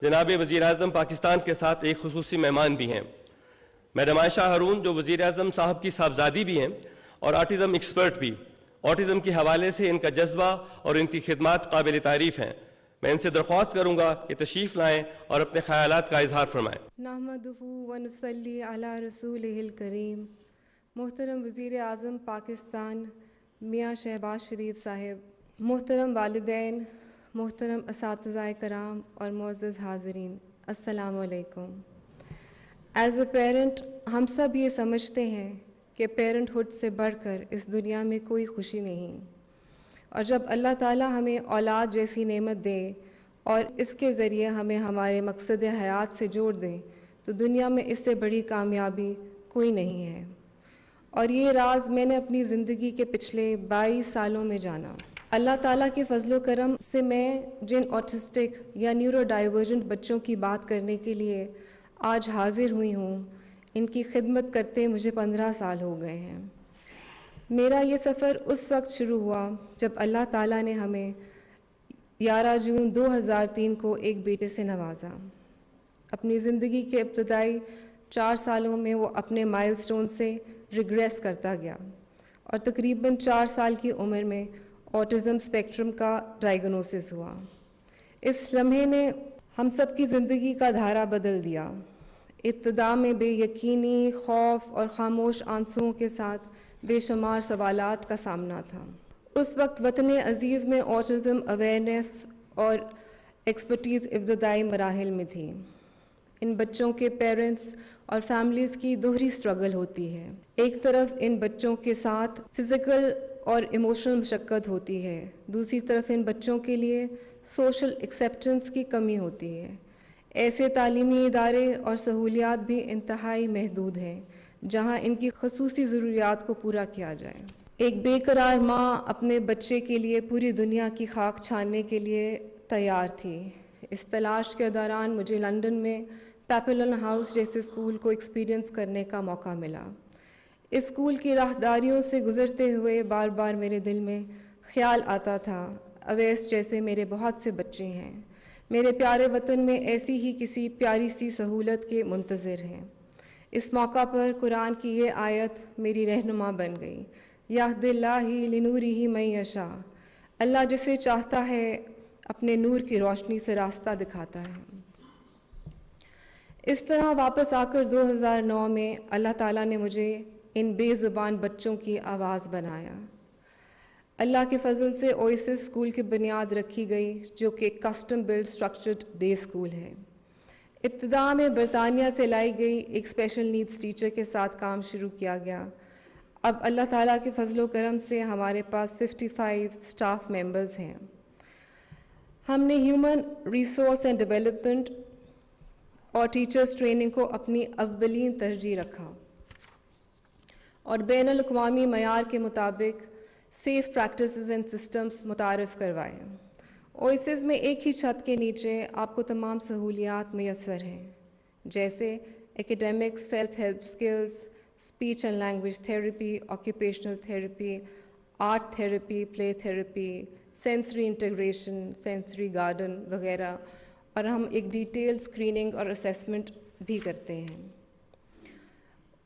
جناب وزیر اعظم پاکستان کے ساتھ ایک خصوصی مہمان بھی ہیں، میڈم عائشہ ہارون جو وزیر اعظم صاحب کی صاحبزادی بھی ہیں اور آٹزم ایکسپرٹ بھی۔ آٹزم کے حوالے سے ان کا جذبہ اور ان کی خدمات قابل تعریف ہیں۔ میں ان سے درخواست کروں گا کہ تشریف لائیں اور اپنے خیالات کا اظہار فرمائیں۔ نحمدہ ونصلی علی رسولہ الکریم۔ محترم وزیر اعظم پاکستان میاں شہباز شریف صاحب، محترم والدین، محترم اساتذہ کرام اور معزز حاضرین، السلام علیکم۔ ایز اے پیرنٹ ہم سب یہ سمجھتے ہیں کہ پیرنٹ ہوڈ سے بڑھ کر اس دنیا میں کوئی خوشی نہیں، اور جب اللہ تعالیٰ ہمیں اولاد جیسی نعمت دے اور اس کے ذریعے ہمیں ہمارے مقصد حیات سے جوڑ دیں تو دنیا میں اس سے بڑی کامیابی کوئی نہیں ہے۔ اور یہ راز میں نے اپنی زندگی کے پچھلے 22 سالوں میں جانا۔ اللہ تعالیٰ کے فضل و کرم سے میں جن آٹسٹک یا نیورو ڈائیورجنٹ بچوں کی بات کرنے کے لیے آج حاضر ہوئی ہوں، ان کی خدمت کرتے مجھے 15 سال ہو گئے ہیں۔ میرا یہ سفر اس وقت شروع ہوا جب اللہ تعالیٰ نے ہمیں 11 جون 2003 کو ایک بیٹے سے نوازا۔ اپنی زندگی کے ابتدائی 4 سالوں میں وہ اپنے مائل سٹون سے ریگریس کرتا گیا اور تقریباً 4 سال کی عمر میں آٹزم اسپیکٹرم کا ڈائیگنوسس ہوا۔ اس لمحے نے ہم سب کی زندگی کا دھارا بدل دیا۔ ابتدا میں بے یقینی، خوف اور خاموش آنسوؤں کے ساتھ بے شمار سوالات کا سامنا تھا۔ اس وقت وطن عزیز میں آٹزم اویئرنیس اور ایکسپرٹیز ابتدائی مراحل میں تھی۔ ان بچوں کے پیرنٹس اور فیملیز کی دوہری سٹرگل ہوتی ہے۔ ایک طرف ان بچوں کے ساتھ فزیکل اور ایموشنل مشقت ہوتی ہے، دوسری طرف ان بچوں کے لیے سوشل ایکسیپٹنس کی کمی ہوتی ہے۔ ایسے تعلیمی ادارے اور سہولیات بھی انتہائی محدود ہیں جہاں ان کی خصوصی ضروریات کو پورا کیا جائے۔ ایک بے قرار ماں اپنے بچے کے لیے پوری دنیا کی خاک چھاننے کے لیے تیار تھی۔ اس تلاش کے دوران مجھے لندن میں پیپلن ہاؤس جیسے اسکول کو ایکسپیرینس کرنے کا موقع ملا۔ اس اسکول کی راہداریوں سے گزرتے ہوئے بار بار میرے دل میں خیال آتا تھا، اویس جیسے میرے بہت سے بچے ہیں، میرے پیارے وطن میں ایسی ہی کسی پیاری سی سہولت کے منتظر ہیں۔ اس موقع پر قرآن کی یہ آیت میری رہنما بن گئی، یہد اللہ لنورہ من یشاء، اللہ جسے چاہتا ہے اپنے نور کی روشنی سے راستہ دکھاتا ہے۔ اس طرح واپس آ کر 2009 میں اللہ تعالیٰ نے مجھے ان بے زبان بچوں کی آواز بنایا۔ اللہ کے فضل سے اویسس اسکول کی بنیاد رکھی گئی جو کہ custom built structured day school ہے۔ ابتدا میں برطانیہ سے لائی گئی ایک اسپیشل نیڈز ٹیچر کے ساتھ کام شروع کیا گیا۔ اب اللہ تعالیٰ کے فضل و کرم سے ہمارے پاس 55 اسٹاف ممبرز ہیں۔ ہم نے ہیومن ریسورس اینڈ ڈیولپمنٹ اور ٹیچرز ٹریننگ کو اپنی اولین ترجیح رکھا اور بین الاقوامی معیار کے مطابق سیف پریکٹسز اینڈ سسٹمز متعارف کروائے۔ اویسس میں ایک ہی چھت کے نیچے آپ کو تمام سہولیات میسر ہیں، جیسے academics, self help skills, speech and language therapy, occupational therapy, art therapy, play therapy, sensory integration, sensory garden وغیرہ، اور ہم ایک ڈیٹیل اسکریننگ اور اسیسمنٹ بھی کرتے ہیں۔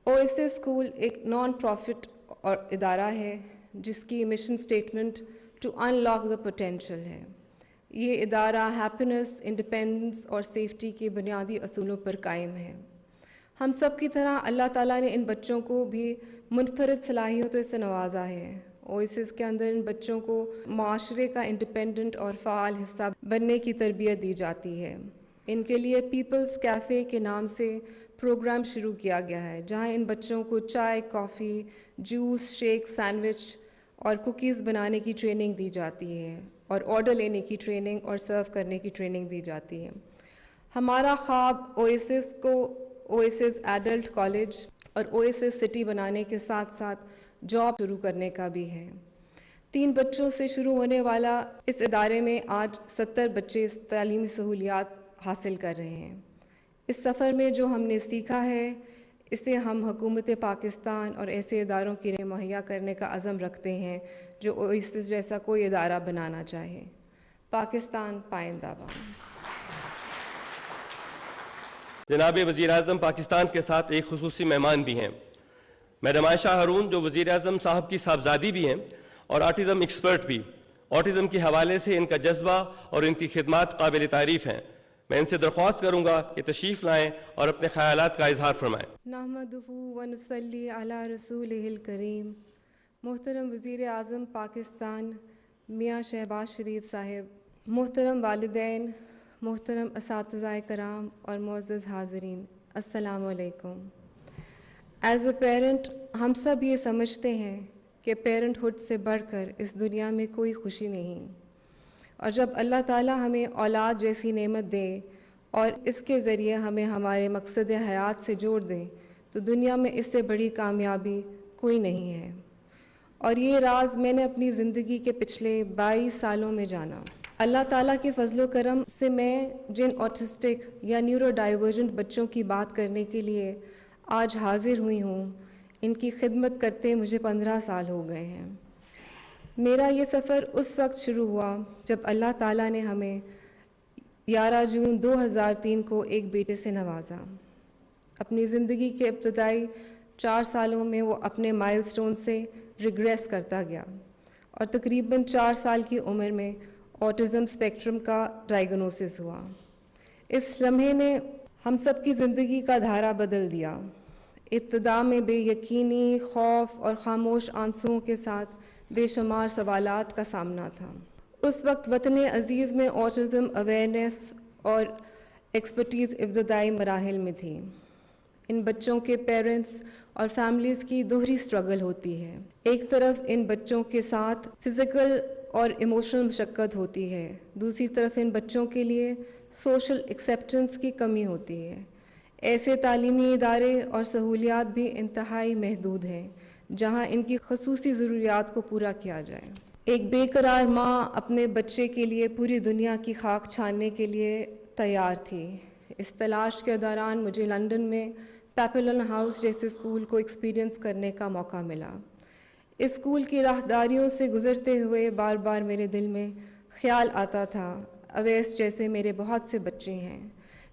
اویسس اسکول ایک نان پروفٹ اور ادارہ ہے جس کی mission statement to unlock the potential ہے۔ یہ ادارہ ہیپینس، انڈیپینڈنس اور سیفٹی کے بنیادی اصولوں پر قائم ہے۔ ہم سب کی طرح اللہ تعالیٰ نے ان بچوں کو بھی منفرد صلاحیتوں سے نوازا ہے۔ اویسس کے اندر ان بچوں کو معاشرے کا انڈیپینڈنٹ اور فعال حصہ بننے کی تربیت دی جاتی ہے۔ ان کے لیے پیپلز کیفے کے نام سے پروگرام شروع کیا گیا ہے جہاں ان بچوں کو چائے، کافی، جوس، شیک، سینڈوچ اور کوکیز بنانے کی ٹریننگ دی جاتی ہے اور آرڈر لینے کی ٹریننگ اور سرو کرنے کی ٹریننگ دی جاتی ہے۔ ہمارا خواب اویسس کو اویسس ایڈلٹ کالج اور اویسس سٹی بنانے کے ساتھ ساتھ جاب شروع کرنے کا بھی ہے۔ 3 بچوں سے شروع ہونے والا اس ادارے میں آج 70 بچے تعلیمی سہولیات حاصل کر رہے ہیں۔ اس سفر میں جو ہم نے سیکھا ہے اسے ہم حکومت پاکستان اور ایسے اداروں کے لیے مہیا کرنے کا عزم رکھتے ہیں جو اویسس جیسا کوئی ادارہ بنانا چاہے۔ پاکستان پائندہ باد۔ جناب وزیر اعظم پاکستان کے ساتھ ایک خصوصی مہمان بھی ہیں، میڈم عائشہ ہارون جو وزیر اعظم صاحب کی صاحبزادی بھی ہیں اور آٹزم ایکسپرٹ بھی۔ آٹزم کے حوالے سے ان کا جذبہ اور ان کی خدمات قابل تعریف ہیں۔ میں ان سے درخواست کروں گا کہ تشریف لائیں اور اپنے خیالات کا اظہار فرمائیں۔ نحمدہ ونصلی علی رسولہ الکریم۔ محترم وزیر اعظم پاکستان میاں شہباز شریف صاحب، محترم والدین، محترم اساتذہ کرام اور معزز حاضرین، السلام علیکم۔ ایز اے پیرنٹ ہم سب یہ سمجھتے ہیں کہ پیرنٹ ہوڈ سے بڑھ کر اس دنیا میں کوئی خوشی نہیں، اور جب اللہ تعالیٰ ہمیں اولاد جیسی نعمت دے اور اس کے ذریعے ہمیں ہمارے مقصد حیات سے جوڑ دیں تو دنیا میں اس سے بڑی کامیابی کوئی نہیں ہے۔ اور یہ راز میں نے اپنی زندگی کے پچھلے 22 سالوں میں جانا۔ اللہ تعالیٰ کے فضل و کرم سے میں جن آٹسٹک یا نیورو ڈائیورجنٹ بچوں کی بات کرنے کے لیے آج حاضر ہوئی ہوں، ان کی خدمت کرتے مجھے 15 سال ہو گئے ہیں۔ میرا یہ سفر اس وقت شروع ہوا جب اللہ تعالیٰ نے ہمیں 11 جون 2003 کو ایک بیٹے سے نوازا۔ اپنی زندگی کے ابتدائی 4 سالوں میں وہ اپنے مائل سٹون سے ریگریس کرتا گیا اور تقریباً 4 سال کی عمر میں آٹزم اسپیکٹرم کا ڈائیگنوسس ہوا۔ اس لمحے نے ہم سب کی زندگی کا دھارا بدل دیا۔ ابتدا میں بے یقینی، خوف اور خاموش آنسوؤں کے ساتھ بے شمار سوالات کا سامنا تھا۔ اس وقت وطن عزیز میں آٹزم اویئرنیس اور ایکسپرٹیز ابتدائی مراحل میں تھی۔ ان بچوں کے پیرنٹس اور فیملیز کی دوہری سٹرگل ہوتی ہے۔ ایک طرف ان بچوں کے ساتھ فزیکل اور ایموشنل مشقت ہوتی ہے، دوسری طرف ان بچوں کے لیے سوشل ایکسیپٹنس کی کمی ہوتی ہے۔ ایسے تعلیمی ادارے اور سہولیات بھی انتہائی محدود ہیں جہاں ان کی خصوصی ضروریات کو پورا کیا جائے۔ ایک بے قرار ماں اپنے بچے کے لیے پوری دنیا کی خاک چھاننے کے لیے تیار تھی۔ اس تلاش کے دوران مجھے لندن میں پیپلن ہاؤس جیسے اسکول کو ایکسپیرینس کرنے کا موقع ملا۔ اس اسکول کی راہداریوں سے گزرتے ہوئے بار بار میرے دل میں خیال آتا تھا، اویس جیسے میرے بہت سے بچے ہیں،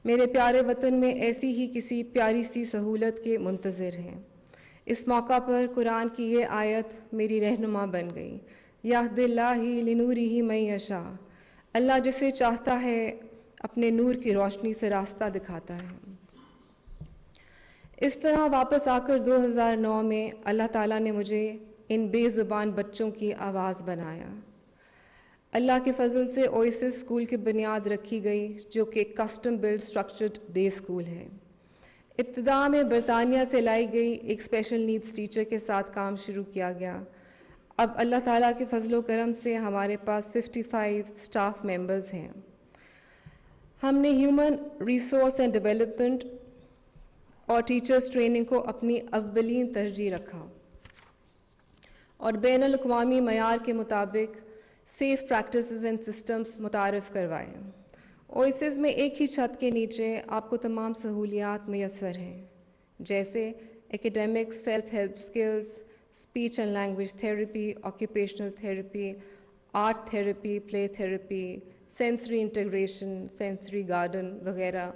میرے پیارے وطن میں ایسی ہی کسی پیاری سی سہولت کے منتظر ہیں۔ اس موقع پر قرآن کی یہ آیت میری رہنما بن گئی، یہد اللہ لنورہ من یشاء، اللہ جسے چاہتا ہے اپنے نور کی روشنی سے راستہ دکھاتا ہے۔ اس طرح واپس آ کر 2009 میں اللہ تعالیٰ نے مجھے ان بے زبان بچوں کی آواز بنایا۔ اللہ کے فضل سے اوئسس اسکول کی بنیاد رکھی گئی جو کہ ایک custom built structured day school ہے۔ ابتدا میں برطانیہ سے لائی گئی ایک اسپیشل نیڈز ٹیچر کے ساتھ کام شروع کیا گیا۔ اب اللہ تعالیٰ کے فضل و کرم سے ہمارے پاس 55 اسٹاف ممبرز ہیں۔ ہم نے ہیومن ریسورس اینڈ ڈیولپمنٹ اور ٹیچرز ٹریننگ کو اپنی اولین ترجیح رکھا اور بین الاقوامی معیار کے مطابق سیف پریکٹسز اینڈ سسٹمز متعارف کروائے۔ اوئسس میں ایک ہی چھت کے نیچے آپ کو تمام سہولیات میسر ہیں، جیسے academics, self help skills, speech and language therapy, occupational therapy, art therapy, play therapy, sensory integration, sensory garden وغیرہ،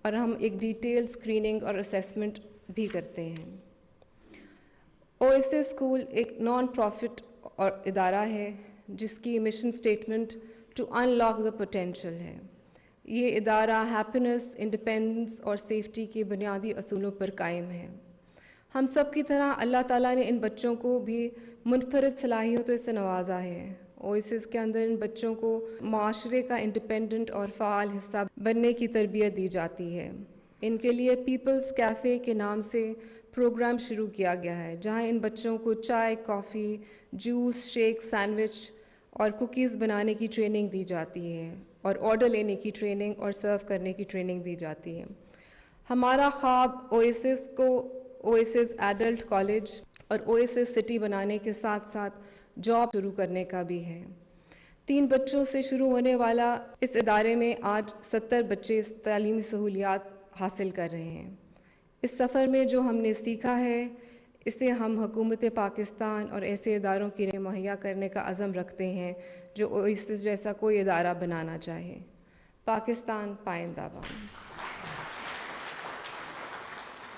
اور ہم ایک ڈیٹیل اسکریننگ اور اسیسمنٹ بھی کرتے ہیں۔ اوئسس اسکول ایک نان پروفٹ اور ادارہ ہے جس کی mission statement to unlock the potential ہے۔ یہ ادارہ ہیپینس، انڈیپینڈنس اور سیفٹی کے بنیادی اصولوں پر قائم ہے۔ ہم سب کی طرح اللہ تعالیٰ نے ان بچوں کو بھی منفرد صلاحیتوں سے نوازا ہے۔ اوئسس کے اندر ان بچوں کو معاشرے کا انڈیپینڈنٹ اور فعال حصہ بننے کی تربیت دی جاتی ہے۔ ان کے لیے پیپلز کیفے کے نام سے پروگرام شروع کیا گیا ہے جہاں ان بچوں کو چائے، کافی، جوس، شیک، سینڈوچ اور کوکیز بنانے کی ٹریننگ دی جاتی ہے اور آرڈر لینے کی ٹریننگ اور سرو کرنے کی ٹریننگ دی جاتی ہے۔ ہمارا خواب اوئسس کو اوئسس ایڈلٹ کالج اور اوئسس سٹی بنانے کے ساتھ ساتھ جاب شروع کرنے کا بھی ہے۔ 3 بچوں سے شروع ہونے والا اس ادارے میں آج 70 بچے تعلیمی سہولیات حاصل کر رہے ہیں۔ اس سفر میں جو ہم نے سیکھا ہے اسے ہم حکومت پاکستان اور ایسے اداروں کی مہیا کرنے کا عزم رکھتے ہیں جو اوئسس جیسا کوئی ادارہ بنانا چاہے۔ پاکستان پائندہ باد۔